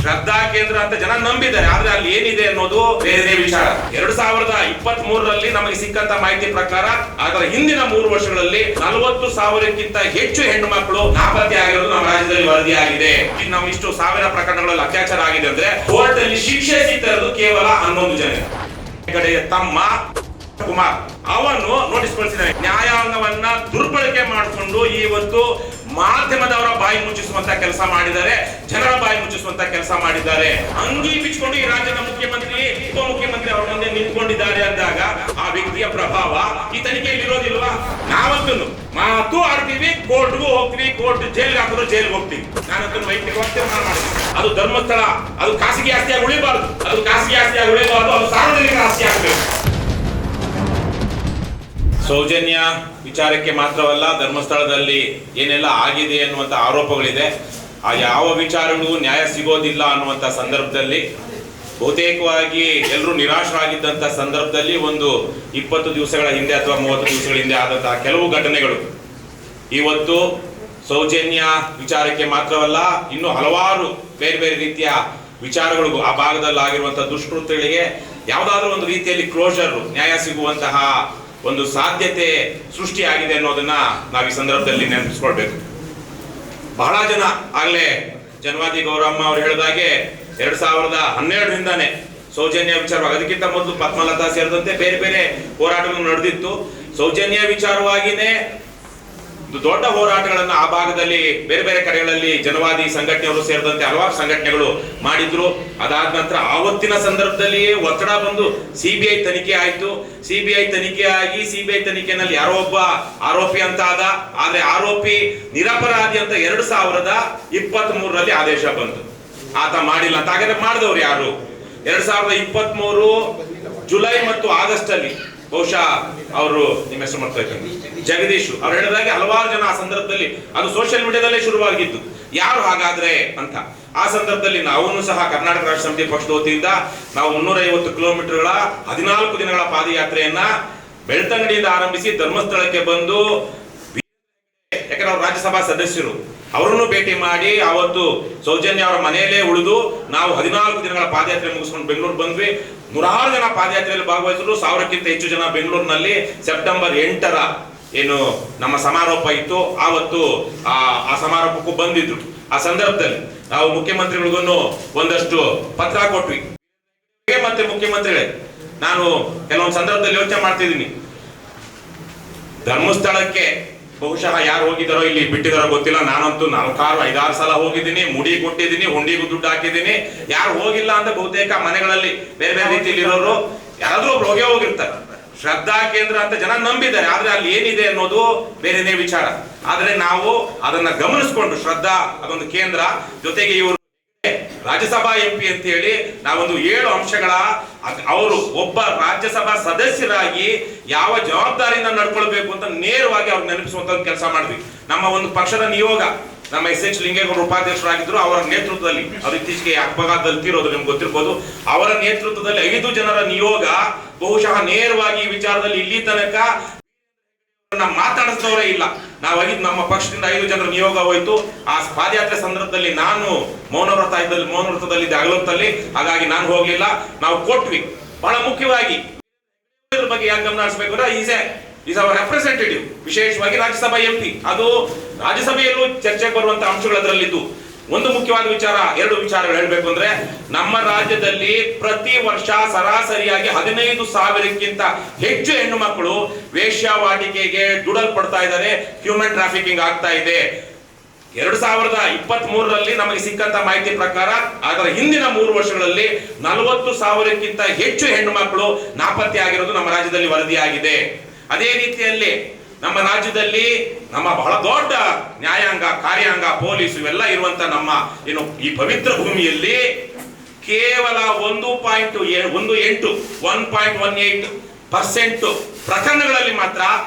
ಶ್ರದ್ಧಾ ಕೇಂದ್ರ ಅಂತ ಜನ ನಂಬಿದ್ದಾರೆ. ಆದ್ರೆ ಅಲ್ಲಿ ಏನಿದೆ ಅನ್ನೋದು ಬೇರೆ ವಿಚಾರ. 2023ರಲ್ಲಿ ನಮಗೆ ಸಿಕ್ಕಂತ ಮಾಹಿತಿ ಪ್ರಕಾರ ಅದರ ಹಿಂದಿನ 3 ವರ್ಷಗಳಲ್ಲಿ 40,000ಕ್ಕಿಂತ ಹೆಚ್ಚು ಹೆಣ್ಣು ಮಕ್ಕಳು ನಾಪತ್ತೆ ಆಗಿರೋದು ನಮ್ಮ ರಾಜ್ಯದಲ್ಲಿ ವರದಿಯಾಗಿದೆ. ಇನ್ನು ನಾವು ಇಷ್ಟು ಸಾವಿರ ಪ್ರಕರಣಗಳಲ್ಲಿ ಅತ್ಯಾಚಾರ ಆಗಿದೆ ಅಂದ್ರೆ ಕೋರ್ಟ್ ಅಲ್ಲಿ ಶಿಕ್ಷೆ ಸಿಗ್ತಾ ಇರೋದು ಕೇವಲ 11 ಜನ. ಕಡೆ ತಮ್ಮ ಕುಮಾರ್ ಅವನು ನೋಟಿಸ್ ಕಳಿಸಿದ್ದಾನೆ. ನ್ಯಾಯಾಂಗವನ್ನ ದುರ್ಬಳಕೆ ಮಾಡಿಕೊಂಡು ಇವತ್ತು ಮಾಧ್ಯಮದವರ ಬಾಯಿ ಮುಚ್ಚಿಸುವಂತ ಕೆಲಸ ಮಾಡಿದ್ದಾರೆ, ಜನರ ಬಾಯಿ ಮುಚ್ಚಿಸುವಂತ ಕೆಲಸ ಮಾಡಿದ್ದಾರೆ. ಅಂಗಿ ಬಿಚ್ಚಿಕೊಂಡು ಈ ರಾಜ್ಯದ ಮುಖ್ಯಮಂತ್ರಿ ಉಪಮುಖ್ಯಮಂತ್ರಿ ಅವರ ಮುಂದೆ ನಿಂತ್ಕೊಂಡಿದ್ದಾರೆ ಅಂದಾಗ ಆ ವ್ಯಕ್ತಿಯ ಪ್ರಭಾವ ಈ ತನಿಖೆಯಲ್ಲಿ ಇರೋದಿಲ್ವಾ? ನಾವಂತೂ ಮಾತು ಆಡ್ತೀವಿ, ಕೋರ್ಟ್ಗೂ ಹೋಗ್ತೀವಿ, ಕೋರ್ಟ್ ಜೈಲ್ಗೆ ಹಾಕಿದ್ರು ಜೈಲ್ಗೆ ಹೋಗ್ತೀವಿ. ನಾನಂತೂ ವೈಯಕ್ತಿಕವಾಗಿ ತೀರ್ಮಾನ ಮಾಡಿದ್ವಿ, ಅದು ಧರ್ಮಸ್ಥಳ, ಅದು ಖಾಸಗಿ ಆಸ್ತಿಯಾಗಿ ಉಳಿಬಾರ್ದು, ಅದು ಖಾಸಗಿ ಆಸ್ತಿಯಾಗಿ ಉಳಿಬಾರ್ದು, ಅದು ಸಾರ್ವಜನಿಕ ಆಸ್ತಿ ಆಗಬೇಕು. ಸೌಜನ್ಯ ವಿಚಾರಕ್ಕೆ ಮಾತ್ರವಲ್ಲ, ಧರ್ಮಸ್ಥಳದಲ್ಲಿ ಏನೆಲ್ಲ ಆಗಿದೆ ಅನ್ನುವಂಥ ಆರೋಪಗಳಿದೆ. ಆ ಯಾವ ವಿಚಾರಗಳು ನ್ಯಾಯ ಸಿಗೋದಿಲ್ಲ ಅನ್ನುವಂಥ ಸಂದರ್ಭದಲ್ಲಿ ಬಹುತೇಕವಾಗಿ ಎಲ್ಲರೂ ನಿರಾಶರಾಗಿದ್ದಂಥ ಸಂದರ್ಭದಲ್ಲಿ ಒಂದು 20 ದಿವಸಗಳ ಹಿಂದೆ ಅಥವಾ 30 ದಿವಸಗಳ ಹಿಂದೆ ಆದಂತಹ ಕೆಲವು ಘಟನೆಗಳು ಇವತ್ತು ಸೌಜನ್ಯ ವಿಚಾರಕ್ಕೆ ಮಾತ್ರವಲ್ಲ, ಇನ್ನು ಹಲವಾರು ಬೇರೆ ಬೇರೆ ರೀತಿಯ ವಿಚಾರಗಳಿಗೂ ಆ ಭಾಗದಲ್ಲಿ ಆಗಿರುವಂತಹ ದುಷ್ಕೃತ್ಯಗಳಿಗೆ ಯಾವುದಾದ್ರೂ ಒಂದು ರೀತಿಯಲ್ಲಿ ಕ್ಲೋಜರ್, ನ್ಯಾಯ ಸಿಗುವಂತಹ ಒಂದು ಸಾಧ್ಯತೆ ಸೃಷ್ಟಿಯಾಗಿದೆ ಅನ್ನೋದನ್ನ ನಾವು ಈ ಸಂದರ್ಭದಲ್ಲಿ ನೆನಪಿಸ್ಕೊಳ್ಬೇಕು. ಬಹಳ ಜನ ಆಗಲೇ ಜನವಾದಿ ಗೌರಮ್ಮ ಅವರು ಹೇಳಿದಾಗೆ 2012ರಿಂದಾನೆ ಸೌಜನ್ಯ ವಿಚಾರವಾಗಿ, ಅದಕ್ಕಿಂತ ಮೊದಲು ಪದ್ಮಲತಾ ಸೇರಿದಂತೆ ಬೇರೆ ಬೇರೆ ಹೋರಾಟಗಳು ನಡೆದಿತ್ತು. ಸೌಜನ್ಯ ವಿಚಾರವಾಗಿನೇ ದೊಡ್ಡ ಹೋರಾಟಗಳನ್ನು ಆ ಭಾಗದಲ್ಲಿ ಬೇರೆ ಬೇರೆ ಕಡೆಗಳಲ್ಲಿ ಜನವಾದಿ ಸಂಘಟನೆಗಳು ಸೇರಿದಂತೆ ಹಲವಾರು ಸಂಘಟನೆಗಳು ಮಾಡಿದ್ರು. ಅದಾದ ನಂತರ ಆವತ್ತಿನ ಸಂದರ್ಭದಲ್ಲಿಯೇ ಒತ್ತಡ ಬಂದು ಸಿಬಿಐ ತನಿಖೆ ಆಯ್ತು. ಸಿಬಿಐ ತನಿಖೆ ಆಗಿ ಸಿಬಿಐ ತನಿಖೆನಲ್ಲಿ ಯಾರೋ ಒಬ್ಬ ಆರೋಪಿ ಅಂತ ಆದ. ಆದ್ರೆ ಆರೋಪಿ ನಿರಪರಾಧಿ ಅಂತ 2023ರಲ್ಲಿ ಆದೇಶ ಬಂತು, ಆತ ಮಾಡಿಲ್ಲ ಅಂತ. ಹಾಗಾದ್ರೆ ಮಾಡಿದವ್ರು ಯಾರು? 2023 ಜುಲೈ ಮತ್ತು ಆಗಸ್ಟ್ ಅಲ್ಲಿ ಬಹುಶಃ ಅವರು, ನಿಮ್ಮ ಹೆಸರು ಮಾಡ್ತಾ ಇದ್ದಾರೆ, ಜಗದೀಶ್ ಅವ್ರು ಹೇಳಿದಾಗೆ ಹಲವಾರು ಜನ ಆ ಸಂದರ್ಭದಲ್ಲಿ, ಅದು ಸೋಷಿಯಲ್ ಮೀಡಿಯಾದಲ್ಲೇ ಶುರುವಾಗಿದ್ದು, ಯಾರು ಹಾಗಾದ್ರೆ ಅಂತ. ಆ ಸಂದರ್ಭದಲ್ಲಿ ನಾವು ಸಹ ಕರ್ನಾಟಕ ರಾಷ್ಟ್ರ ಸಮಿತಿ ಪಕ್ಷದ ವತಿಯಿಂದ ನಾವು 350 ಕಿಲೋಮೀಟರ್ಗಳ 14 ದಿನಗಳ ಪಾದಯಾತ್ರೆಯನ್ನ ಬೆಳ್ತಂಗಡಿಯಿಂದ ಆರಂಭಿಸಿ ಧರ್ಮಸ್ಥಳಕ್ಕೆ ಬಂದು, ಯಾಕಂದ್ರೆ ಅವರು ರಾಜ್ಯಸಭಾ ಸದಸ್ಯರು, ಅವರನ್ನು ಭೇಟಿ ಮಾಡಿ ಅವತ್ತು ಸೌಜನ್ಯ ಅವರ ಮನೆಯಲ್ಲೇ ಉಳಿದು ನಾವು 14 ದಿನಗಳ ಪಾದಯಾತ್ರೆ ಮುಗಿಸ್ಕೊಂಡು ಬೆಂಗಳೂರು ಬಂದ್ವಿ. 100 ಜನ ಪಾದಯಾತ್ರೆಯಲ್ಲಿ ಭಾಗವಹಿಸಿದ್ರು. 1000ಕ್ಕಿಂತ ಹೆಚ್ಚು ಜನ ಬೆಂಗಳೂರಿನಲ್ಲಿ ಸೆಪ್ಟೆಂಬರ್ 8ರ ಏನು ನಮ್ಮ ಸಮಾರೋಪ ಇತ್ತು, ಆವತ್ತು ಆ ಸಮಾರೋಪಕ್ಕೂ ಬಂದಿದ್ರು. ಆ ಸಂದರ್ಭದಲ್ಲಿ ನಾವು ಮುಖ್ಯಮಂತ್ರಿಗಳಿಗೂ ಒಂದಷ್ಟು ಪತ್ರ ಕೊಟ್ವಿ. ಮತ್ತೆ ಮುಖ್ಯಮಂತ್ರಿಗಳೇ, ನಾನು ಕೆಲವೊಂದು ಸಂದರ್ಭದಲ್ಲಿ ಯೋಚನೆ ಮಾಡ್ತಿದ್ದೀನಿ, ಧರ್ಮಸ್ಥಳಕ್ಕೆ ಬಹುಶಃ ಯಾರು ಹೋಗಿದ್ದಾರೋ ಇಲ್ಲಿ ಬಿಟ್ಟಿದಾರೋ ಗೊತ್ತಿಲ್ಲ, ನಾನಂತೂ 4-5-6 ಸಲ ಹೋಗಿದ್ದೀನಿ, ಮುಡಿ ಕೊಟ್ಟಿದ್ದೀನಿ, ಹುಂಡಿಗೂ ದುಡ್ಡು ಹಾಕಿದ್ದೀನಿ. ಯಾರು ಹೋಗಿಲ್ಲ ಅಂತ ಬಹುತೇಕ ಮನೆಗಳಲ್ಲಿ ಬೇರೆ ಬೇರೆ ರೀತಿಯಲ್ಲಿ ಇರೋರು ಯಾರಾದ್ರೂ ಒಬ್ರು ಹೋಗಿರ್ತಾರೆ. ಶ್ರದ್ಧಾ ಕೇಂದ್ರ ಅಂತ ಜನ ನಂಬಿದ್ದಾರೆ, ಆದ್ರೆ ಅಲ್ಲಿ ಏನಿದೆ ಅನ್ನೋದು ಬೇರೆನೇ ವಿಚಾರ. ಆದ್ರೆ ನಾವು ಅದನ್ನ ಗಮನಿಸ್ಕೊಂಡು, ಶ್ರದ್ಧಾ ಅದೊಂದು ಕೇಂದ್ರ, ಜೊತೆಗೆ ಇವರು ರಾಜ್ಯಸಭಾ MP ಅಂತ ಹೇಳಿ ನಾವೊಂದು 7 ಅಂಶಗಳ, ಅವರು ಒಬ್ಬ ರಾಜ್ಯಸಭಾ ಸದಸ್ಯರಾಗಿ ಯಾವ ಜವಾಬ್ದಾರಿಯಿಂದ ನಡ್ಕೊಳ್ಬೇಕು ಅಂತ ನೇರವಾಗಿ ಅವ್ರು ನೆನಪಿಸುವಂತ ಕೆಲಸ ಮಾಡಿದ್ವಿ. ನಮ್ಮ ಒಂದು ಪಕ್ಷದ ನಿಯೋಗ, ನಮ್ಮ SH ಲಿಂಗೇಗೌಡರು ಉಪಾಧ್ಯಕ್ಷರಾಗಿದ್ರು, ಅವರ ನೇತೃತ್ವದಲ್ಲಿ, ಅವರು ಇತ್ತೀಚೆಗೆ ಅಪಘಾತದಲ್ಲಿ ತೀರೋದು ನಿಮ್ಗೆ ಗೊತ್ತಿರ್ಬೋದು, ಅವರ ನೇತೃತ್ವದಲ್ಲಿ 5 ಜನರ ನಿಯೋಗ ಬಹುಶಃ ನೇರವಾಗಿ ಈ ವಿಚಾರದಲ್ಲಿ ಇಲ್ಲಿ ತನಕ ಮಾತಾಡಿಸಿದವರೇ ಇಲ್ಲ. ನಾವಾಗಿದ್ದು ನಮ್ಮ ಪಕ್ಷದಿಂದ 5 ಜನರ ನಿಯೋಗ ಹೋಯ್ತು. ಆ ಪಾದಯಾತ್ರೆ ಸಂದರ್ಭದಲ್ಲಿ ನಾನು ಮೌನವ್ರತದಲ್ಲಿ ಅಗಲೊತ್ತಲ್ಲಿ, ಹಾಗಾಗಿ ನಾನು ಹೋಗ್ಲಿಲ್ಲ. ನಾವು ಕೊಟ್ವಿ. ಬಹಳ ಮುಖ್ಯವಾಗಿ ಇದ್ರ ಬಗ್ಗೆ ಯಾಕೆ ಗಮನ ಹರಿಸಬೇಕು ಅಂದ್ರೆ ಈಸ್ ಅವರ್ ರೆಪ್ರೆಸೆಂಟೇಟಿವ್, ವಿಶೇಷವಾಗಿ ರಾಜ್ಯಸಭಾ MP. ಅದು ರಾಜ್ಯಸಭೆಯಲ್ಲೂ ಚರ್ಚೆಗೆ ಬರುವಂತ ಅಂಶಗಳು ಅದರಲ್ಲಿದ್ದು. ಒಂದು ಮುಖ್ಯವಾದ ವಿಚಾರ, 2 ವಿಚಾರಗಳು ಹೇಳಬೇಕು ಅಂದ್ರೆ, ನಮ್ಮ ರಾಜ್ಯದಲ್ಲಿ ಪ್ರತಿ ವರ್ಷ ಸರಾಸರಿಯಾಗಿ 15,000ಕ್ಕಿಂತ ಹೆಚ್ಚು ಹೆಣ್ಣು ಮಕ್ಕಳು ವೇಶ್ಯಾವಾಟಿಕೆಗೆ ದುಡಲ್ಪಡ್ತಾ ಇದ್ದಾರೆ, ಹ್ಯೂಮನ್ ಟ್ರಾಫಿಕಿಂಗ್ ಆಗ್ತಾ ಇದೆ. 2023ರಲ್ಲಿ ನಮಗೆ ಸಿಕ್ಕಂತ ಮಾಹಿತಿ ಪ್ರಕಾರ ಅದರ ಹಿಂದಿನ 3 ವರ್ಷಗಳಲ್ಲಿ 40,000ಕ್ಕಿಂತ ಹೆಚ್ಚು ಹೆಣ್ಣು ಮಕ್ಕಳು ನಾಪತ್ತೆ ಆಗಿರೋದು ನಮ್ಮ ರಾಜ್ಯದಲ್ಲಿ ವರದಿಯಾಗಿದೆ. ಅದೇ ರೀತಿಯಲ್ಲಿ ನಮ್ಮ ರಾಜ್ಯದಲ್ಲಿ ನಮ್ಮ ಬಹಳ ದೊಡ್ಡ ನ್ಯಾಯಾಂಗ, ಕಾರ್ಯಾಂಗ, ಪೊಲೀಸ್ ಇವೆಲ್ಲ ಇರುವಂತ ನಮ್ಮ ಏನು ಈ ಪವಿತ್ರ ಭೂಮಿಯಲ್ಲಿ ಕೇವಲ 1.18% ಪ್ರಕರಣಗಳಲ್ಲಿ ಮಾತ್ರ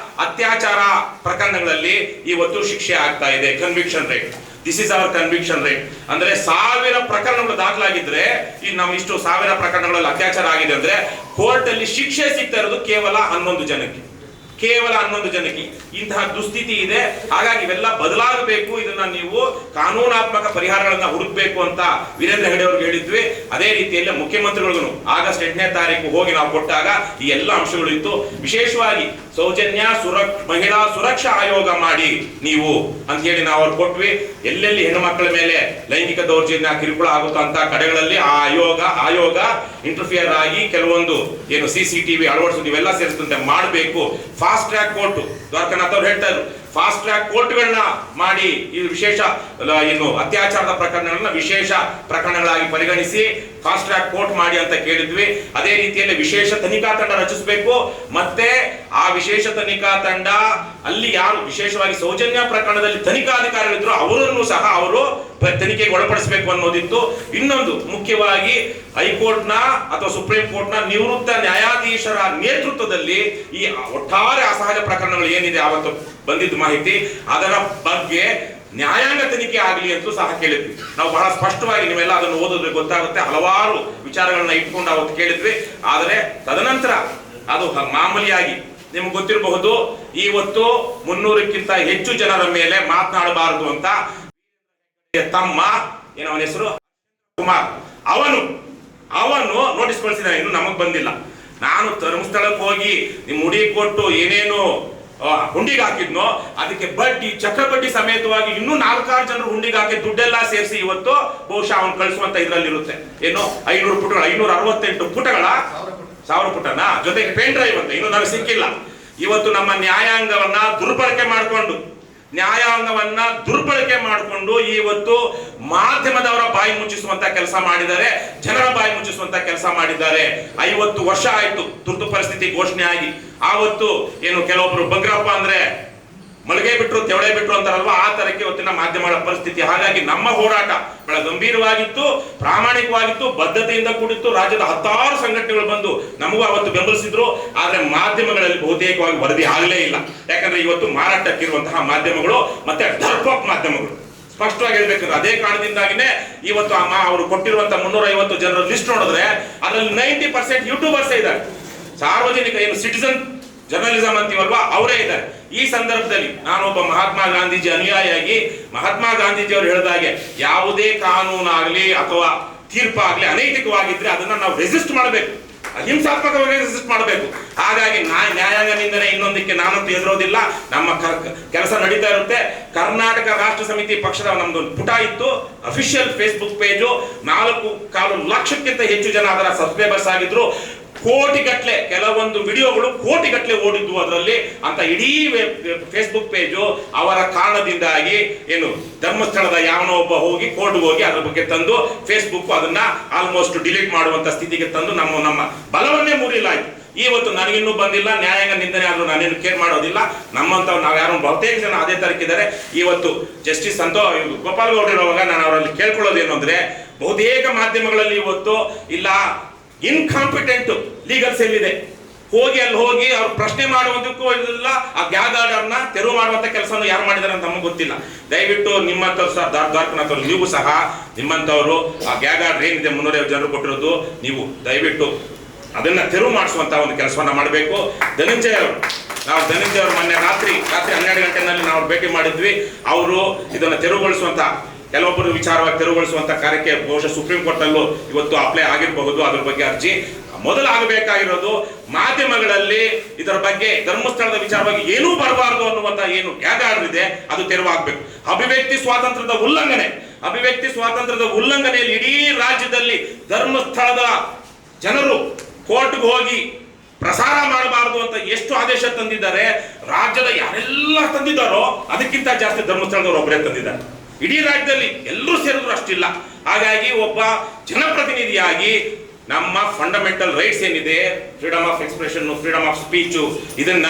ಅತ್ಯಾಚಾರ ಪ್ರಕರಣಗಳಲ್ಲಿ ಇವತ್ತು ಶಿಕ್ಷೆ ಆಗ್ತಾ ಇದೆ. Conviction rate, this is our conviction rate. ಅಂದ್ರೆ 1000 ಪ್ರಕರಣಗಳು ದಾಖಲಾಗಿದ್ರೆ, ಈ ನಮ್ಮ ಇಷ್ಟು 1000 ಪ್ರಕರಣಗಳಲ್ಲಿ ಅತ್ಯಾಚಾರ ಆಗಿದೆ ಅಂದ್ರೆ ಕೋರ್ಟ್ ಅಲ್ಲಿ ಶಿಕ್ಷೆ ಸಿಗ್ತಾ ಇರೋದು ಕೇವಲ 11 ಜನಕ್ಕೆ. ಕೇವಲ 11 ಜನಕ್ಕೆ ಇಂತಹ ದುಸ್ಥಿತಿ ಇದೆ. ಹಾಗಾಗಿ ಇವೆಲ್ಲ ಬದಲಾಗಬೇಕು, ಇದನ್ನ ನೀವು ಕಾನೂನಾತ್ಮಕ ಪರಿಹಾರಗಳನ್ನ ಹುಡುಕಬೇಕು ಅಂತ ವೀರೇಂದ್ರ ಹೆಗಡೆ ಅವ್ರಿಗೆ ಹೇಳಿದ್ವಿ. ಅದೇ ರೀತಿಯಲ್ಲಿ ಮುಖ್ಯಮಂತ್ರಿಗಳಿಗೂ ಆಗಸ್ಟ್ 8ನೇ ತಾರೀಕು ಹೋಗಿ ನಾವು ಕೊಟ್ಟಾಗ ಈ ಎಲ್ಲ ಅಂಶಗಳು ಇತ್ತು. ವಿಶೇಷವಾಗಿ ಸೌಜನ್ಯ ಮಹಿಳಾ ಸುರಕ್ಷಾ ಆಯೋಗ ಮಾಡಿ ನೀವು ಅಂತ ಹೇಳಿ ನಾವು ಅವ್ರು ಕೊಟ್ವಿ. ಎಲ್ಲೆಲ್ಲಿ ಹೆಣ್ಣುಮಕ್ಕಳ ಮೇಲೆ ಲೈಂಗಿಕ ದೌರ್ಜನ್ಯ ಕಿರುಕುಳ ಆಗುತ್ತಾ ಅಂತ ಕಡೆಗಳಲ್ಲಿ ಆ ಆಯೋಗ ಇಂಟರ್ಫಿಯರ್ ಆಗಿ ಕೆಲವೊಂದು ಏನು CCTV ಅಳವಡಿಸೋದು ಇವೆಲ್ಲ ಸೇರಿಸಿದಂತೆ ಮಾಡಬೇಕು. ಫಾಸ್ಟ್ ಟ್ರ್ಯಾಕ್ ಕೋರ್ಟ್ ದ್ವಾರಕನಾಥ್ ಅವ್ರು ಹೇಳ್ತಾ ಇದ್ರು, ಫಾಸ್ಟ್ ಟ್ರ್ಯಾಕ್ ಕೋರ್ಟ್ಗಳನ್ನ ಮಾಡಿ ಈ ವಿಶೇಷ ಏನು ಅತ್ಯಾಚಾರದ ಪ್ರಕರಣಗಳನ್ನ ವಿಶೇಷ ಪ್ರಕರಣಗಳಾಗಿ ಪರಿಗಣಿಸಿ ಫಾಸ್ಟ್ ಟ್ರ್ಯಾಕ್ ಕೋರ್ಟ್ ಮಾಡಿ ಅಂತ ಕೇಳಿದ್ವಿ. ಅದೇ ರೀತಿಯಲ್ಲಿ ವಿಶೇಷ ತನಿಖಾ ತಂಡ ರಚಿಸಬೇಕು. ಮತ್ತೆ ಆ ವಿಶೇಷ ತನಿಖಾ ತಂಡ ಅಲ್ಲಿ ಯಾರು ವಿಶೇಷವಾಗಿ ಸೌಜನ್ಯ ಪ್ರಕರಣದಲ್ಲಿ ತನಿಖಾಧಿಕಾರಿಗಳಿದ್ರು ಅವರನ್ನು ಸಹ ಅವರು ತನಿಖೆಗೆ ಒಳಪಡಿಸಬೇಕು ಅನ್ನೋದಿತ್ತು. ಇನ್ನೊಂದು ಮುಖ್ಯವಾಗಿ ಹೈಕೋರ್ಟ್ನ ಅಥವಾ ಸುಪ್ರೀಂ ಕೋರ್ಟ್ನ ನಿವೃತ್ತ ನ್ಯಾಯಾಧೀಶರ ನೇತೃತ್ವದಲ್ಲಿ ಈ ಒಟ್ಟಾರೆ ಅಸಹಜ ಪ್ರಕರಣಗಳು ಏನಿದೆ ಅವತ್ತು ಬಂದಿದ್ದ ಮಾಹಿತಿ ಅದರ ಬಗ್ಗೆ ನ್ಯಾಯಾಂಗ ತನಿಖೆ ಆಗಲಿ ಅಂತಲೂ ಸಹ ಕೇಳಿದ್ವಿ. ನಾವು ಬಹಳ ಸ್ಪಷ್ಟವಾಗಿ ನೀವೆಲ್ಲ ಅದನ್ನು ಓದಿದ್ರೆ ಗೊತ್ತಾಗುತ್ತೆ, ಹಲವಾರು ವಿಚಾರಗಳನ್ನ ಇಟ್ಕೊಂಡು ಅವತ್ತು ಕೇಳಿದ್ವಿ. ಆದರೆ ತದನಂತರ ಅದು ಮಾಮೂಲಿಯಾಗಿ ನಿಮ್ಗೆ ಗೊತ್ತಿರಬಹುದು, ಇವತ್ತು 300ಕ್ಕಿಂತ ಹೆಚ್ಚು ಜನರ ಮೇಲೆ ಮಾತನಾಡಬಾರದು ಅಂತ ತಮ್ಮ ಏನು ಅವನ ಹೆಸರು ಕುಮಾರ್ ಅವನು ನೋಟಿಸ್ ಕಳಿಸಿದ್ದಾನೆ. ಇನ್ನು ನಮಗ್ ಬಂದಿಲ್ಲ. ನಾನು ಧರ್ಮಸ್ಥಳಕ್ಕೆ ಹೋಗಿ ನಿಮ್ ಮುಡಿ ಕೊಟ್ಟು ಏನೇನು ಹುಂಡಿಗೆ ಹಾಕಿದ್ನೋ ಅದಕ್ಕೆ ಬಡ್ಡಿ ಚಕ್ರಬಡ್ಡಿ ಸಮೇತವಾಗಿ ಇನ್ನೂ 4-6 ಜನರು ಹುಂಡಿಗೆ ಹಾಕಿ ದುಡ್ಡೆಲ್ಲ ಸೇರಿಸಿ ಇವತ್ತು ಬಹುಶಃ ಅವನು ಕಳಿಸುವಂತ ಇದ್ರಲ್ಲಿ ಇರುತ್ತೆ. ಏನು 500 ಪುಟಗಳ 568 ಪುಟಗಳ 1000 ಪುಟನ ಜೊತೆಗೆ ಪೆನ್ ಡ್ರೈವ್ ಅಂತ ಇನ್ನೂ ನನಗೆ ಸಿಕ್ಕಿಲ್ಲ. ಇವತ್ತು ನಮ್ಮ ನ್ಯಾಯಾಂಗವನ್ನ ದುರ್ಬಳಕೆ ಮಾಡಿಕೊಂಡು ಇವತ್ತು ಮಾಧ್ಯಮದವರ ಬಾಯಿ ಮುಚ್ಚಿಸುವಂತ ಕೆಲಸ ಮಾಡಿದ್ದಾರೆ, ಜನರ ಬಾಯಿ ಮುಚ್ಚಿಸುವಂತ ಕೆಲಸ ಮಾಡಿದ್ದಾರೆ. 50 ವರ್ಷ ಆಯ್ತು ತುರ್ತು ಪರಿಸ್ಥಿತಿ ಘೋಷಣೆ ಆಗಿ. ಆವತ್ತು ಏನು ಕೆಲವೊಬ್ರು ಬಗ್ರಪ್ಪ ಅಂದ್ರೆ ಮಳಿಗೆ ಬಿಟ್ರು ತೆವಳೆ ಬಿಟ್ರು ಅಂತಾರಲ್ವಾ, ಆ ತರಕ್ಕೆ ಇವತ್ತಿನ ಮಾಧ್ಯಮಗಳ ಪರಿಸ್ಥಿತಿ. ಹಾಗಾಗಿ ನಮ್ಮ ಹೋರಾಟ ಬಹಳ ಗಂಭೀರವಾಗಿತ್ತು, ಪ್ರಾಮಾಣಿಕವಾಗಿತ್ತು, ಬದ್ಧತೆಯಿಂದ ಕೂಡಿತ್ತು. ರಾಜ್ಯದ 10 ಸಂಘಟನೆಗಳು ಬಂದು ನಮಗೂ ಅವತ್ತು ಬೆಂಬಲಿಸಿದ್ರು. ಆದ್ರೆ ಮಾಧ್ಯಮಗಳಲ್ಲಿ ಬಹುತೇಕವಾಗಿ ವರದಿ ಆಗಲೇ ಇಲ್ಲ. ಯಾಕಂದ್ರೆ ಇವತ್ತು ಮಾರಾಟಕ್ಕಿರುವಂತಹ ಮಾಧ್ಯಮಗಳು ಮತ್ತೆ ಡರ್ಪಪ್ ಮಾಧ್ಯಮಗಳು ಸ್ಪಷ್ಟವಾಗಿ ಹೇಳ್ಬೇಕಂದ್ರೆ ಅದೇ ಕಾರಣದಿಂದಾಗಿನೇ ಇವತ್ತು ಅವರು ಕೊಟ್ಟಿರುವಂತಹ 350 ಜನರ ಲಿಸ್ಟ್ ನೋಡಿದ್ರೆ ಅದರಲ್ಲಿ 90% ಯೂಟ್ಯೂಬರ್ಸ್ ಇದ್ದಾರೆ. ಸಾರ್ವಜನಿಕ ಏನು ಸಿಟಿಸನ್ ಜರ್ನಲಿಸಂ ಅಂತೀವಲ್ವಾ ಅವರೇ ಇದ್ದಾರೆ. ಈ ಸಂದರ್ಭದಲ್ಲಿ ನಾನೊಬ್ಬ ಮಹಾತ್ಮ ಗಾಂಧೀಜಿ ಅನುಯಾಯಿಯಾಗಿ ಮಹಾತ್ಮ ಗಾಂಧೀಜಿ ಅವರು ಹೇಳಿದಾಗೆ ಯಾವುದೇ ಕಾನೂನಾಗ್ಲಿ ಅಥವಾ ತೀರ್ಪಾಗ್ಲಿ ಅನೈತಿಕವಾಗಿದ್ರೆ ಅದನ್ನ ನಾವು ರೆಸಿಸ್ಟ್ ಮಾಡಬೇಕು, ಅಹಿಂಸಾತ್ಮಕವಾಗಿ ರೆಸಿಸ್ಟ್ ಮಾಡಬೇಕು. ಹಾಗಾಗಿ ನ್ಯಾಯಾಂಗದಿಂದನೇ ಇನ್ನೊಂದಕ್ಕೆ ನಾನಂತೂ ಎದುರೋದಿಲ್ಲ. ನಮ್ಮ ಕೆಲಸ ನಡೀತಾ ಇರುತ್ತೆ. ಕರ್ನಾಟಕ ರಾಷ್ಟ್ರ ಸಮಿತಿ ಪಕ್ಷದ ನಮ್ದು ಪುಟ ಇತ್ತು, ಅಫಿಷಿಯಲ್ ಫೇಸ್ಬುಕ್ ಪೇಜು. 4.25 ಲಕ್ಷಕ್ಕಿಂತ ಹೆಚ್ಚು ಜನ ಅದರ ಸಬ್ಸ್ಕ್ರೈಬರ್ಸ್ ಆಗಿದ್ರು. ಕೋಟಿಗಟ್ಲೆ ಕೆಲವೊಂದು ವಿಡಿಯೋಗಳು ಕೋಟಿಗಟ್ಲೆ ಓಡಿದ್ವು ಅದರಲ್ಲಿ ಅಂತ ಇಡೀ ಫೇಸ್ಬುಕ್ ಪೇಜು ಅವರ ಕಾರಣದಿಂದಾಗಿ ಏನು ಧರ್ಮಸ್ಥಳದ ಯಾವನೋ ಒಬ್ಬ ಹೋಗಿ ಕೋರ್ಟ್ಗೆ ಹೋಗಿ ಅದ್ರ ಬಗ್ಗೆ ತಂದು ಫೇಸ್ಬುಕ್ ಅದನ್ನ ಆಲ್ಮೋಸ್ಟ್ ಡಿಲೀಟ್ ಮಾಡುವಂತ ಸ್ಥಿತಿಗೆ ತಂದು ನಮ್ಮ ಬಲವನ್ನೇ ಮುರಿಲಾಯ್ತು. ಇವತ್ತು ನನಗಿನ್ನೂ ಬಂದಿಲ್ಲ, ನ್ಯಾಯಾಂಗ ನಿಂದನೆ ಆದ್ರೂ ನಾನೇನು ಕೇರ್ ಮಾಡೋದಿಲ್ಲ. ನಮ್ಮಂತ ನಾವು ಯಾರು ಬಹುತೇಕ ಜನ ಅದೇ ತರಕಿದ್ದಾರೆ. ಇವತ್ತು ಜಸ್ಟಿಸ್ ಗೋಪಾಲ್ ಗೌಡ ಇರುವಾಗ ನಾನು ಅವರಲ್ಲಿ ಕೇಳ್ಕೊಳ್ಳೋದೇನು ಅಂದ್ರೆ, ಬಹುತೇಕ ಮಾಧ್ಯಮಗಳಲ್ಲಿ ಇವತ್ತು ಇಲ್ಲ ಇನ್ಕಾಂಪಿಟೆಂಟ್ ಲೀಗಲ್ ಸೆಲ್ ಇದೆ, ಹೋಗಿ ಅವ್ರು ಪ್ರಶ್ನೆ ಮಾಡುವುದಕ್ಕೂ ಇಲ್ಲ. ಆ ಗ್ಯಾಗ್ ಆರ್ಡರ್ನ ತೆರವು ಮಾಡುವಂತ ಕೆಲಸವನ್ನು ಯಾರು ಮಾಡಿದಾರೆ ಅಂತ ನಮಗೆ ಗೊತ್ತಿಲ್ಲ. ದಯವಿಟ್ಟು ನಿಮ್ಮಂತವ್ರು ಸಹ ದ್ವಾರಕನಾಥ್ ಅವರು ನೀವು ಸಹ ನಿಮ್ಮಂತವರು ಆ ಗ್ಯಾಗ್ ಆರ್ಡರ್ ಏನಿದೆ 350 ಜನರು ಕೊಟ್ಟಿರೋದು ನೀವು ದಯವಿಟ್ಟು ಅದನ್ನ ತೆರವು ಮಾಡಿಸುವಂತ ಒಂದು ಕೆಲಸವನ್ನ ಮಾಡಬೇಕು. ಧನಂಜಯ ಅವರು ಮೊನ್ನೆ ರಾತ್ರಿ 12 ಗಂಟೆನಲ್ಲಿ ನಾವು ಭೇಟಿ ಮಾಡಿದ್ವಿ. ಅವರು ಇದನ್ನ ತೆರವುಗೊಳಿಸುವಂತ ಕೆಲವೊಬ್ಬರು ವಿಚಾರವಾಗಿ ತೆರವುಗೊಳಿಸುವಂತ ಕಾರ್ಯಕ್ಕೆ ಬಹುಶಃ ಸುಪ್ರೀಂ ಕೋರ್ಟ್ ಅಲ್ಲೂ ಇವತ್ತು ಅಪ್ಲೈ ಆಗಿರಬಹುದು. ಅದ್ರ ಬಗ್ಗೆ ಅರ್ಜಿ ಮೊದಲಾಗಬೇಕಾಗಿರೋದು ಮಾಧ್ಯಮಗಳಲ್ಲಿ ಇದರ ಬಗ್ಗೆ ಧರ್ಮಸ್ಥಳದ ವಿಚಾರವಾಗಿ ಏನೂ ಬರಬಾರದು ಅನ್ನುವಂತ ಏನು ಗ್ಯಾಗ್ ಆರ್ಡರ್ ಇದೆ ಅದು ತೆರವಾಗಬೇಕು. ಅಭಿವ್ಯಕ್ತಿ ಸ್ವಾತಂತ್ರ್ಯದ ಉಲ್ಲಂಘನೆಯಲ್ಲಿ ಇಡೀ ರಾಜ್ಯದಲ್ಲಿ ಧರ್ಮಸ್ಥಳದ ಜನರು ಕೋರ್ಟ್ಗೆ ಹೋಗಿ ಪ್ರಸಾರ ಮಾಡಬಾರದು ಅಂತ ಎಷ್ಟು ಆದೇಶ ತಂದಿದ್ದಾರೆ. ರಾಜ್ಯದ ಯಾರೆಲ್ಲ ತಂದಿದ್ದಾರೋ ಅದಕ್ಕಿಂತ ಜಾಸ್ತಿ ಧರ್ಮಸ್ಥಳದವರು ಒಬ್ಬರೇ ತಂದಿದ್ದಾರೆ. ಇಡೀ ರಾಜ್ಯದಲ್ಲಿ ಎಲ್ಲರೂ ಸೇರಿದ್ರು ಅಷ್ಟಿಲ್ಲ. ಹಾಗಾಗಿ ಒಬ್ಬ ಜನಪ್ರತಿನಿಧಿಯಾಗಿ ನಮ್ಮ ಫಂಡಮೆಂಟಲ್ ರೈಟ್ಸ್ ಏನಿದೆ, freedom of expression, freedom of speech, ಇದನ್ನ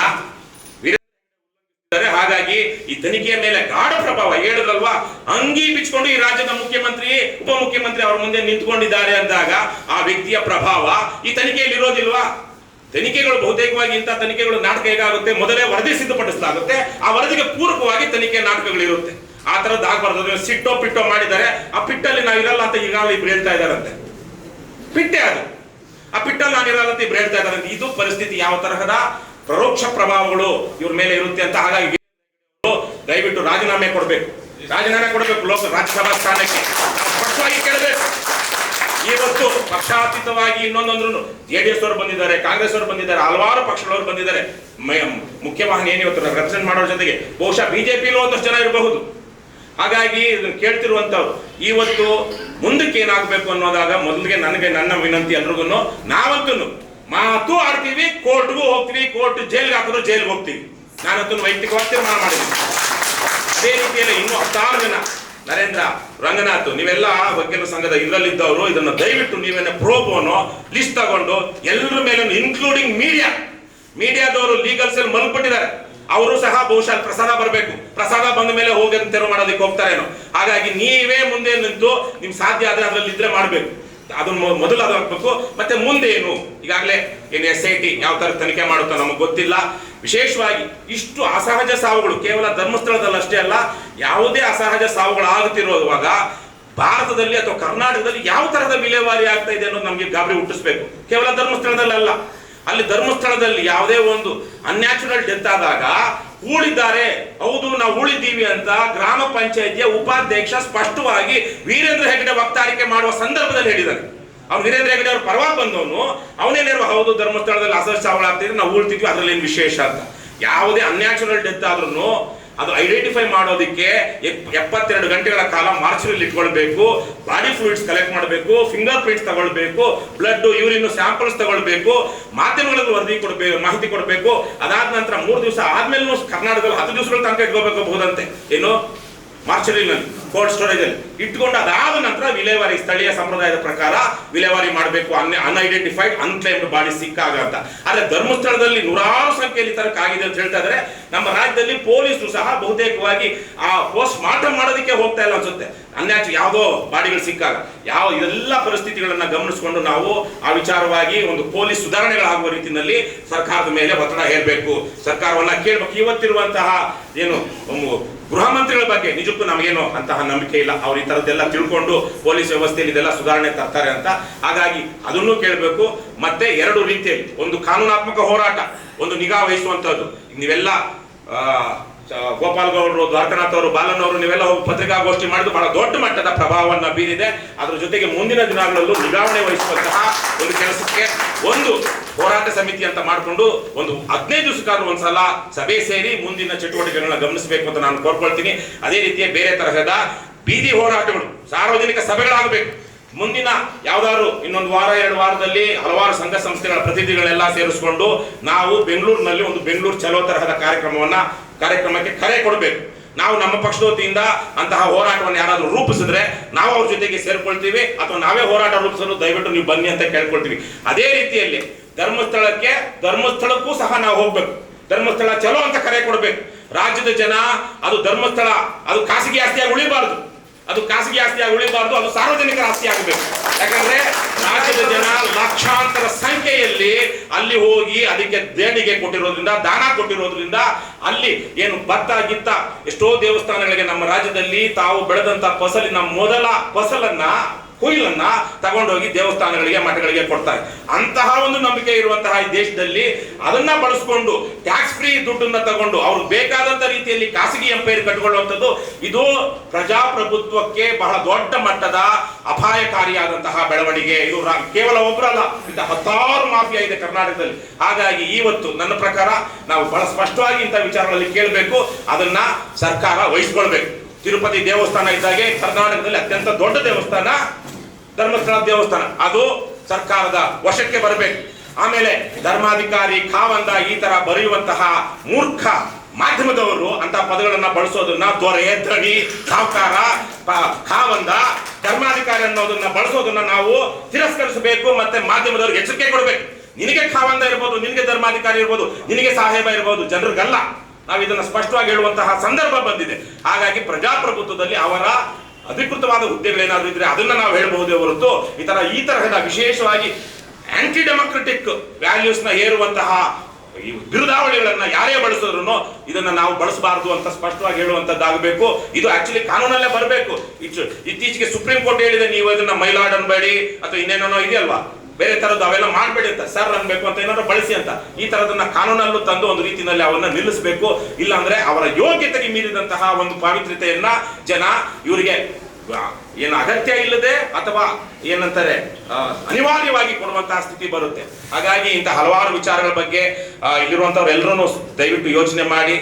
ಹಾಗಾಗಿ ಈ ತನಿಖೆಯ ಮೇಲೆ ಗಾಢ ಪ್ರಭಾವ ಹೇಳಿದ್ರಲ್ವಾ, ಅಂಗಿ ಬಿಚ್ಕೊಂಡು ಈ ರಾಜ್ಯದ ಮುಖ್ಯಮಂತ್ರಿ ಉಪಮುಖ್ಯಮಂತ್ರಿ ಅವರ ಮುಂದೆ ನಿಂತ್ಕೊಂಡಿದ್ದಾರೆ ಅಂದಾಗ ಆ ವ್ಯಕ್ತಿಯ ಪ್ರಭಾವ ಈ ತನಿಖೆಯಲ್ಲಿ ಇರೋದಿಲ್ವಾ? ತನಿಖೆಗಳು ಬಹುತೇಕವಾಗಿ ಇಂಥ ತನಿಖೆಗಳು ನಾಟಕ ಹೇಗಾಗುತ್ತೆ, ಮೊದಲೇ ವರದಿ ಸಿದ್ಧಪಡಿಸಲಾಗುತ್ತೆ, ಆ ವರದಿಗೆ ಪೂರಕವಾಗಿ ತನಿಖೆ ನಾಟಕಗಳಿರುತ್ತೆ. ಆ ತರದ್ದು ಆಗ್ಬಾರ್ದು. ಸಿಟ್ಟೋ ಪಿಟ್ಟೋ ಮಾಡಿದ್ದಾರೆ, ಆ ಪಿಟ್ಟಲ್ಲಿ ನಾವಿರಲ್ಲ ಅಂತ ಈಗಾಗಲೇ ಇಬ್ರು ಹೇಳ್ತಾ ಇದ್ದಾರಂತೆ. ಪಿಟ್ಟೆ ಅದು, ಆ ಪಿಟ್ಟಲ್ಲಿ ನಾನಿರಲ್ಲ ಅಂತ ಇಬ್ರು ಹೇಳ್ತಾ ಇದ್ದಾರಂತೆ. ಇದು ಪರಿಸ್ಥಿತಿ ಯಾವ ತರಹದ ಪರೋಕ್ಷ ಪ್ರಭಾವಗಳು ಇವ್ರ ಮೇಲೆ ಇರುತ್ತೆ ಅಂತ. ಹಾಗಾಗಿ ದಯವಿಟ್ಟು ರಾಜೀನಾಮೆ ಕೊಡಬೇಕು ರಾಜ್ಯಸಭಾ ಸ್ಥಾನಕ್ಕೆ ಸ್ಪಷ್ಟವಾಗಿ ಕೇಳಬೇಕು. ಇವತ್ತು ಪಕ್ಷಾತೀತವಾಗಿ ಇನ್ನೊಂದಂದ್ರು JDS ಅವರು ಬಂದಿದ್ದಾರೆ, ಕಾಂಗ್ರೆಸ್ ಅವರು ಬಂದಿದ್ದಾರೆ, ಹಲವಾರು ಪಕ್ಷಗಳವರು ಬಂದಿದ್ದಾರೆ. ಮುಖ್ಯ ವಾಹಿನಿ ಏನು ಇವತ್ತು ರೆಪ್ರೆಸೆಂಟ್ ಮಾಡೋರ ಜೊತೆಗೆ ಬಹುಶಃ BJPಲೂ ಒಂದಷ್ಟು ಜನ ಇರಬಹುದು. ಹಾಗಾಗಿ ಇದನ್ನು ಕೇಳ್ತಿರುವಂತವ್ರು ಇವತ್ತು ಮುಂದಕ್ಕೆ ಏನಾಗಬೇಕು ಅನ್ನೋದಾಗ ಮೊದಲಿಗೆ ನನ್ನ ವಿನಂತಿ ಎಲ್ರಿಗೂ, ನಾವಂತೂ ಮಾತು ಆಡ್ತೀವಿ, ಕೋರ್ಟ್ಗೂ ಹೋಗ್ತೀವಿ, ಕೋರ್ಟ್ ಜೈಲ್ಗೆ ಹಾಕಿದ್ರು ಜೈಲ್ಗೆ ಹೋಗ್ತೀವಿ. ನಾನಂತೂ ವೈಯಕ್ತಿಕವಾಗಿ ತೀರ್ಮಾನ ಮಾಡಿದ್ದೀನಿ. ಅದೇ ರೀತಿಯಲ್ಲಿ ಇನ್ನೂ 10 ಜನ ನರೇಂದ್ರ, ರಂಗನಾಥ್, ನೀವೆಲ್ಲ ವಕೀಲರ ಸಂಘದ ಇದರಲ್ಲಿದ್ದವರು ಇದನ್ನು ದಯವಿಟ್ಟು ನೀವೇನ ಪ್ರೋಬೋನೋ ಲಿಸ್ಟ್ ತಗೊಂಡು ಎಲ್ಲರ ಮೇಲೆ ಇನ್ಕ್ಲೂಡಿಂಗ್ ಮೀಡಿಯಾದವರು ಲೀಗಲ್ ಸೆಲ್ ಮಲ್ಪಟ್ಟಿದ್ದಾರೆ. ಅವರು ಸಹ ಬಹುಶಃ ಪ್ರಸಾದ ಬರಬೇಕು. ಪ್ರಸಾದ ಬಂದ ಮೇಲೆ ಹೋಗಿ ತೆರವು ಮಾಡೋದಕ್ಕೆ ಹೋಗ್ತಾರೇನೋ. ಹಾಗಾಗಿ ನೀವೇ ಮುಂದೆ ನಿಂತು ನಿಮ್ ಸಾಧ್ಯ ಆದ್ರೆ ಅದರಲ್ಲಿ ಇದ್ರೆ ಮಾಡಬೇಕು. ಅದನ್ನ ಮೊದಲು ಅದು ಹಾಕ್ಬೇಕು. ಮತ್ತೆ ಮುಂದೆ ಏನು, ಈಗಾಗಲೇ ಏನು SIT ಯಾವ ತರ ತನಿಖೆ ಮಾಡುತ್ತೋ ನಮಗೆ ಗೊತ್ತಿಲ್ಲ. ವಿಶೇಷವಾಗಿ ಇಷ್ಟು ಅಸಹಜ ಸಾವುಗಳು ಕೇವಲ ಧರ್ಮಸ್ಥಳದಲ್ಲಿ ಅಷ್ಟೇ ಅಲ್ಲ, ಯಾವುದೇ ಅಸಹಜ ಸಾವುಗಳು ಆಗುತ್ತಿರುವಾಗ ಭಾರತದಲ್ಲಿ ಅಥವಾ ಕರ್ನಾಟಕದಲ್ಲಿ ಯಾವ ತರಹದ ವಿಲೇವಾರಿ ಆಗ್ತಾ ಇದೆ ಅನ್ನೋದು ನಮಗೆ ಗಾಬರಿ ಹುಟ್ಟಿಸ್ಬೇಕು. ಕೇವಲ ಧರ್ಮಸ್ಥಳದಲ್ಲ, ಅಲ್ಲಿ ಧರ್ಮಸ್ಥಳದಲ್ಲಿ ಯಾವುದೇ ಒಂದು ಅನ್ಯಾಚುರಲ್ ಡೆತ್ ಆದಾಗ ಉಳಿದ್ದಾರೆ, ಹೌದು ನಾವು ಉಳಿದೀವಿ ಅಂತ ಗ್ರಾಮ ಪಂಚಾಯಿತಿಯ ಉಪಾಧ್ಯಕ್ಷ ಸ್ಪಷ್ಟವಾಗಿ ವೀರೇಂದ್ರ ಹೆಗಡೆ ವಕ್ತಾರಿಕೆ ಮಾಡುವ ಸಂದರ್ಭದಲ್ಲಿ ಹೇಳಿದ್ದಾರೆ. ಅವ್ನು ವೀರೇಂದ್ರ ಹೆಗಡೆ ಅವ್ರ ಪರವಾಗಿ ಬಂದವನು ಅವನೇನಿರುವ ಹೌದು ಧರ್ಮಸ್ಥಳದಲ್ಲಿ ಅಸಹಜ ಸಾವುಗಳಾಗ್ತಿದ್ರೆ ನಾವು ಉಳ್ತಿದ್ವಿ, ಅದ್ರಲ್ಲಿ ಏನು ವಿಶೇಷ ಅಂತ. ಯಾವುದೇ ಅನ್ಯಾಚುರಲ್ ಡೆತ್ ಆದ್ರೂ ಅದು ಐಡೆಂಟಿಫೈ ಮಾಡೋದಕ್ಕೆ 72 ಗಂಟೆಗಳ ಕಾಲ ಮಾರ್ಚರಿಯಲ್ಲಿ ಇಟ್ಕೊಳ್ಬೇಕು, ಬಾಡಿ ಫ್ಲೂಯಿಡ್ಸ್ ಕಲೆಕ್ಟ್ ಮಾಡಬೇಕು, ಫಿಂಗರ್ ಪ್ರಿಂಟ್ಸ್ ತಗೊಳ್ಬೇಕು, ಬ್ಲಡ್ ಯೂರಿನ್ ಸ್ಯಾಂಪಲ್ಸ್ ತಗೊಳ್ಬೇಕು, ಮಾಧ್ಯಮಗಳಲ್ಲಿ ವರದಿ ಕೊಡಬೇಕು, ಮಾಹಿತಿ ಕೊಡಬೇಕು. ಅದಾದ ನಂತರ 3 ದಿವಸ ಆದ್ಮೇಲೆ ಕರ್ನಾಟಕದಲ್ಲಿ 10 ದಿವಸಗಳ ತನಕ ಇಟ್ಕೋಬೇಕಾಗಬಹುದಂತೆ. ಏನು ಮಾರ್ಚರಿನಲ್ಲಿ ಕೋಲ್ಡ್ ಸ್ಟೋರೇಜ್ ಅಲ್ಲಿ ಇಟ್ಕೊಂಡು ಅದಾದ ನಂತರ ವಿಲೇವಾರಿ ಸ್ಥಳೀಯ ಸಂಪ್ರದಾಯದ ಪ್ರಕಾರ ವಿಲೇವಾರಿ ಮಾಡಬೇಕು, ಅನ್ಐಡೆಂಟಿಫೈಡ್ ಅನ್ಕ್ಲೈಮ್ಡ್ ಬಾಡಿ ಸಿಕ್ಕಾಗ ಅಂತ. ಆದ್ರೆ ಧರ್ಮಸ್ಥಳದಲ್ಲಿ ನೂರಾರು ಸಂಖ್ಯೆಯಲ್ಲಿ ತರಕ ಆಗಿದೆ ಅಂತ ಹೇಳ್ತಾ ಇದ್ದಾರೆ. ನಮ್ಮ ರಾಜ್ಯದಲ್ಲಿ ಪೊಲೀಸರು ಸಹ ಬಹುತೇಕವಾಗಿ ಆ ಪೋಸ್ಟ್ ಮಾರ್ಟಮ್ ಮಾಡೋದಕ್ಕೆ ಹೋಗ್ತಾ ಇಲ್ಲ ಅನ್ಸುತ್ತೆ. ಯಾವುದೋ ಬಾಡಿಗಳು ಸಿಕ್ಕಾಗ ಇದೆಲ್ಲ ಪರಿಸ್ಥಿತಿಗಳನ್ನ ಗಮನಿಸಿಕೊಂಡು ನಾವು ಆ ವಿಚಾರವಾಗಿ ಒಂದು ಪೊಲೀಸ್ ಸುಧಾರಣೆಗಳಾಗುವ ರೀತಿಯಲ್ಲಿ ಸರ್ಕಾರದ ಮೇಲೆ ಒತ್ತಡ ಹೇರಬೇಕು, ಸರ್ಕಾರವನ್ನ ಕೇಳಬೇಕು. ಇವತ್ತಿರುವಂತಹ ಏನು ಗೃಹ ಮಂತ್ರಿಗಳ ಬಗ್ಗೆ ನಿಜಕ್ಕೂ ನಮಗೇನು ಅಂತಹ ನಂಬಿಕೆ ಇಲ್ಲ. ಅವ್ರು ಈ ತರದ್ದೆಲ್ಲ ತಿಳ್ಕೊಂಡು ಪೊಲೀಸ್ ವ್ಯವಸ್ಥೆಯಲ್ಲಿ ಇದೆಲ್ಲ ಸುಧಾರಣೆ ತರ್ತಾರೆ ಅಂತ. ಹಾಗಾಗಿ ಅದನ್ನು ಕೇಳಬೇಕು. ಮತ್ತೆ 2 ರೀತಿಯಲ್ಲಿ, ಒಂದು ಕಾನೂನಾತ್ಮಕ ಹೋರಾಟ, ಒಂದು ನಿಗಾ ವಹಿಸುವಂತದ್ದು. ನೀವೆಲ್ಲ ಗೋಪಾಲ್ ಗೌಡರು, ದ್ವಾರಕನಾಥ್ ಅವರು, ಬಾಲನ್ ಅವರು ನೀವೆಲ್ಲ ಹೋಗಿ ಪತ್ರಿಕಾಗೋಷ್ಠಿ ಮಾಡಿದ್ದು ಬಹಳ ದೊಡ್ಡ ಮಟ್ಟದ ಪ್ರಭಾವವನ್ನು ಬೀರಿದೆ. ಅದ್ರ ಜೊತೆಗೆ ಮುಂದಿನ ದಿನಗಳಲ್ಲೂ ನಿಗಾವಣೆ ವಹಿಸುವಂತಹ ಒಂದು ಕೆಲಸಕ್ಕೆ ಒಂದು ಹೋರಾಟ ಸಮಿತಿ ಅಂತ ಮಾಡಿಕೊಂಡು ಒಂದು 15 ದಿವಸಕ್ಕಾದ್ರೂ ಒಂದ್ಸಲ ಸಭೆ ಸೇರಿ ಮುಂದಿನ ಚಟುವಟಿಕೆಗಳನ್ನ ಗಮನಿಸಬೇಕು ಅಂತ ನಾನು ಕೋರ್ಕೊಳ್ತೀನಿ. ಅದೇ ರೀತಿಯ ಬೇರೆ ತರಹದ ಬೀದಿ ಹೋರಾಟಗಳು, ಸಾರ್ವಜನಿಕ ಸಭೆಗಳಾಗಬೇಕು. ಮುಂದಿನ ಯಾವ್ದಾದ್ರು ಇನ್ನೊಂದು ವಾರ 2 ವಾರದಲ್ಲಿ ಹಲವಾರು ಸಂಘ ಸಂಸ್ಥೆಗಳ ಪ್ರತಿನಿಧಿಗಳೆಲ್ಲ ಸೇರಿಸಿಕೊಂಡು ನಾವು ಬೆಂಗಳೂರಿನಲ್ಲಿ ಒಂದು ಬೆಂಗಳೂರು ಚಲೋ ತರಹದ ಕಾರ್ಯಕ್ರಮಕ್ಕೆ ಕರೆ ಕೊಡಬೇಕು. ನಾವು ನಮ್ಮ ಪಕ್ಷದ ವತಿಯಿಂದ ಅಂತಹ ಹೋರಾಟವನ್ನು ಯಾರಾದ್ರೂ ರೂಪಿಸಿದ್ರೆ ನಾವು ಅವ್ರ ಜೊತೆಗೆ ಸೇರ್ಕೊಳ್ತೀವಿ, ಅಥವಾ ನಾವೇ ಹೋರಾಟ ರೂಪಿಸಲು ದಯವಿಟ್ಟು ನೀವು ಬನ್ನಿ ಅಂತ ಕೇಳ್ಕೊಳ್ತೀವಿ. ಅದೇ ರೀತಿಯಲ್ಲಿ ಧರ್ಮಸ್ಥಳಕ್ಕೂ ಸಹ ನಾವು ಹೋಗ್ಬೇಕು. ಧರ್ಮಸ್ಥಳ ಚಲೋ ಅಂತ ಕರೆ ಕೊಡ್ಬೇಕು. ರಾಜ್ಯದ ಜನ ಅದು ಧರ್ಮಸ್ಥಳ ಅದು ಖಾಸಗಿ ಆಸ್ತಿಯಾಗಿ ಉಳಿಬಾರ್ದು, ಅದು ಸಾರ್ವಜನಿಕರ ಆಸ್ತಿ ಆಗಬೇಕು. ಯಾಕಂದ್ರೆ ರಾಜ್ಯದ ಜನ ಲಕ್ಷಾಂತರ ಸಂಖ್ಯೆಯಲ್ಲಿ ಅಲ್ಲಿ ಹೋಗಿ ಅದಕ್ಕೆ ದೇಣಿಗೆ ಕೊಟ್ಟಿರೋದ್ರಿಂದ, ದಾನ ಕೊಟ್ಟಿರೋದ್ರಿಂದ ಅಲ್ಲಿ ಏನು ಭತ್ತ ಗಿತ್ತ ಎಷ್ಟೋ ದೇವಸ್ಥಾನಗಳಿಗೆ ನಮ್ಮ ರಾಜ್ಯದಲ್ಲಿ ತಾವು ಬೆಳೆದಂತ ಫಸಲಿನ ಮೊದಲ ಫಸಲನ್ನ ಕೊಯ್ಲನ್ನ ತಗೊಂಡೋಗಿ ದೇವಸ್ಥಾನಗಳಿಗೆ ಮಠಗಳಿಗೆ ಕೊಡ್ತಾರೆ. ಅಂತಹ ಒಂದು ನಂಬಿಕೆ ಇರುವಂತಹ ಈ ದೇಶದಲ್ಲಿ ಅದನ್ನ ಬಳಸಿಕೊಂಡು ಟ್ಯಾಕ್ಸ್ ಫ್ರೀ ದುಡ್ಡನ್ನ ತಗೊಂಡು ಅವ್ರಿಗೆ ಬೇಕಾದಂತ ರೀತಿಯಲ್ಲಿ ಖಾಸಗಿ ಎಂಪೈರ್ ಕಟ್ಟಿಕೊಳ್ಳುವಂಥದ್ದು ಇದು ಪ್ರಜಾಪ್ರಭುತ್ವಕ್ಕೆ ಬಹಳ ದೊಡ್ಡ ಮಟ್ಟದ ಅಪಾಯಕಾರಿಯಾದಂತಹ ಬೆಳವಣಿಗೆ. ಇದು ಕೇವಲ ಒಬ್ಬರಲ್ಲ, ಇಂಥ 10 ಮಾಫಿಯಾ ಇದೆ ಕರ್ನಾಟಕದಲ್ಲಿ. ಹಾಗಾಗಿ ಇವತ್ತು ನನ್ನ ಪ್ರಕಾರ ನಾವು ಬಹಳ ಸ್ಪಷ್ಟವಾಗಿ ಇಂಥ ವಿಚಾರಗಳಲ್ಲಿ ಕೇಳಬೇಕು, ಅದನ್ನ ಸರ್ಕಾರ ವಹಿಸ್ಕೊಳ್ಬೇಕು. ತಿರುಪತಿ ದೇವಸ್ಥಾನ ಇದ್ದಾಗೆ ಕರ್ನಾಟಕದಲ್ಲಿ ಅತ್ಯಂತ ದೊಡ್ಡ ದೇವಸ್ಥಾನ ಧರ್ಮಸ್ಥಳ ದೇವಸ್ಥಾನ, ಅದು ಸರ್ಕಾರದ ವಶಕ್ಕೆ ಬರಬೇಕು. ಆಮೇಲೆ ಧರ್ಮಾಧಿಕಾರಿ, ಖಾವಂದ ಈ ತರ ಬರೆಯುವಂತಹ ಮೂರ್ಖ ಮಾಧ್ಯಮದವರು ಅಂತ ಪದಗಳನ್ನ ಬಳಸೋದನ್ನ, ದೊರೆ, ಧಣಿ, ಸಾಹುಕಾರ, ಖಾವಂದ, ಧರ್ಮಾಧಿಕಾರಿ ಅನ್ನೋದನ್ನ ಬಳಸೋದನ್ನ ನಾವು ತಿರಸ್ಕರಿಸಬೇಕು. ಮತ್ತೆ ಮಾಧ್ಯಮದವ್ರಿಗೆ ಎಚ್ಚರಿಕೆ ಕೊಡಬೇಕು. ನಿನಗೆ ಖಾವಂದ ಇರ್ಬೋದು, ನಿನಗೆ ಧರ್ಮಾಧಿಕಾರಿ ಇರ್ಬೋದು, ನಿನಗೆ ಸಾಹೇಬ ಇರ್ಬೋದು, ಜನರಿಗಲ್ಲ. ನಾವು ಇದನ್ನ ಸ್ಪಷ್ಟವಾಗಿ ಹೇಳುವಂತಹ ಸಂದರ್ಭ ಬಂದಿದೆ. ಹಾಗಾಗಿ ಪ್ರಜಾಪ್ರಭುತ್ವದಲ್ಲಿ ಅವರ ಅಧಿಕೃತವಾದ ಹುದ್ದೆಗಳೇನಾದ್ರೂ ಇದ್ರೆ ಅದನ್ನ ನಾವು ಹೇಳಬಹುದೇ ಹೊರತು ಈ ತರಹದ ವಿಶೇಷವಾಗಿ ಆಂಟಿ ಡೆಮೋಕ್ರೆಟಿಕ್ ವ್ಯಾಲ್ಯೂಸ್ ನ ಹೇರುವಂತಹ ಈ ಬಿರುದಾವಳಿಗಳನ್ನ ಯಾರೇ ಬಳಸಿದ್ರು ಇದನ್ನ ನಾವು ಬಳಸಬಾರದು ಅಂತ ಸ್ಪಷ್ಟವಾಗಿ ಹೇಳುವಂತದ್ದಾಗಬೇಕು. ಇದು ಆಕ್ಚುಲಿ ಕಾನೂನಲ್ಲೇ ಬರಬೇಕು. ಇತ್ತೀಚೆಗೆ ಸುಪ್ರೀಂ ಕೋರ್ಟ್ ಹೇಳಿದೆ, ನೀವು ಇದನ್ನ ಮೈಲಾಡ್ ಅನ್ಬೇಡಿ ಅಥವಾ ಇನ್ನೇನೋ ಇದೆಯಲ್ವಾ, ಬೇರೆ ತರದ್ದು ಅವೆಲ್ಲ ಮಾಡಬೇಡಿ ಅಂತ, ಸರ್ ಅನ್ಬೇಕು ಅಂತ ಏನಾದ್ರು ಬಳಸಿ ಅಂತ, ಈ ತರದನ್ನ ಕಾನೂನಲ್ಲೂ ತಂದು ಒಂದು ರೀತಿಯಲ್ಲಿ ಅವನ್ನ ನಿಲ್ಲಿಸಬೇಕು. ಇಲ್ಲಾಂದ್ರೆ ಅವರ ಯೋಗ್ಯತೆಗೆ ಮೀರಿದಂತಹ ಒಂದು ಪಾವಿತ್ರ್ಯತೆಯನ್ನ ಜನ ಇವರಿಗೆ ಏನು ಅಗತ್ಯ ಇಲ್ಲದೆ ಅಥವಾ ಏನಂತಾರೆ ಅನಿವಾರ್ಯವಾಗಿ ಕೊಡುವಂತಹ ಸ್ಥಿತಿ ಬರುತ್ತೆ. ಹಾಗಾಗಿ ಇಂಥ ಹಲವಾರು ವಿಚಾರಗಳ ಬಗ್ಗೆ ಇಲ್ಲಿರುವಂತವ್ರು ಎಲ್ಲರೂ ದಯವಿಟ್ಟು ಯೋಚನೆ ಮಾಡಿ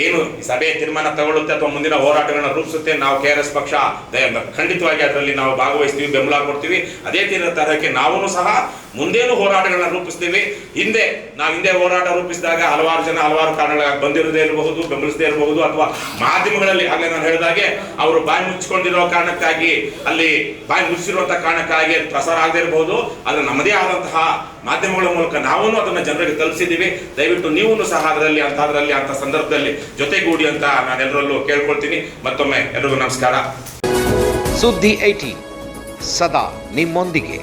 ಏನು ಸಭೆ ತೀರ್ಮಾನ ತಗೊಳ್ಳುತ್ತೆ ಅಥವಾ ಮುಂದಿನ ಹೋರಾಟಗಳನ್ನ ರೂಪಿಸುತ್ತೆ. ನಾವು KRS ಪಕ್ಷ ಖಂಡಿತವಾಗಿ ಅದರಲ್ಲಿ ನಾವು ಭಾಗವಹಿಸ್ತೀವಿ, ಬೆಂಬಲ ಕೊಡ್ತೀವಿ. ಅದೇ ತರಹಕ್ಕೆ ನಾವು ಸಹ ಮುಂದೇನು ಹೋರಾಟಗಳನ್ನ ರೂಪಿಸ್ತೀವಿ. ಹಿಂದೆ ಹೋರಾಟ ರೂಪಿಸಿದಾಗ ಹಲವಾರು ಜನ ಹಲವಾರು ಕಾರಣಗಳಾಗಿ ಬಂದಿರದೇ ಇರಬಹುದು, ಬೆಂಬಲಿಸದೇ ಇರಬಹುದು, ಅಥವಾ ಮಾಧ್ಯಮಗಳಲ್ಲಿ ಆಗಲೇ ನಾನು ಹೇಳಿದಾಗೆ ಅವರು ಬಾಯಿ ಮುಚ್ಚಿಕೊಂಡಿರೋ ಕಾರಣಕ್ಕಾಗಿ, ಅಲ್ಲಿ ಬಾಯಿ ಮುಚ್ಚಿರುವಂತಹ ಕಾರಣಕ್ಕಾಗಿ ಪ್ರಸಾರ ಆಗದೇ ಇರಬಹುದು. ಅದು ನಮ್ಮದೇ ಆದಂತಹ ಮಾಧ್ಯಮಗಳ ಮೂಲಕ ನಾವು ಅದನ್ನ ಜನರಿಗೆ ತಲುಪಿಸಿದ್ದೀವಿ. ದಯವಿಟ್ಟು ನೀವು ಸಹ ಅದರಲ್ಲಿ ಅಂತ ಸಂದರ್ಭದಲ್ಲಿ ಜೊತೆಗೂಡಿ ಅಂತ ನಾನೆಲ್ಲರಲ್ಲೂ ಕೇಳ್ಕೊಳ್ತೀನಿ. ಮತ್ತೊಮ್ಮೆ ಎಲ್ರಿಗೂ ನಮಸ್ಕಾರ. ಸುದ್ದಿ 18 ಸದಾ ನಿಮ್ಮೊಂದಿಗೆ.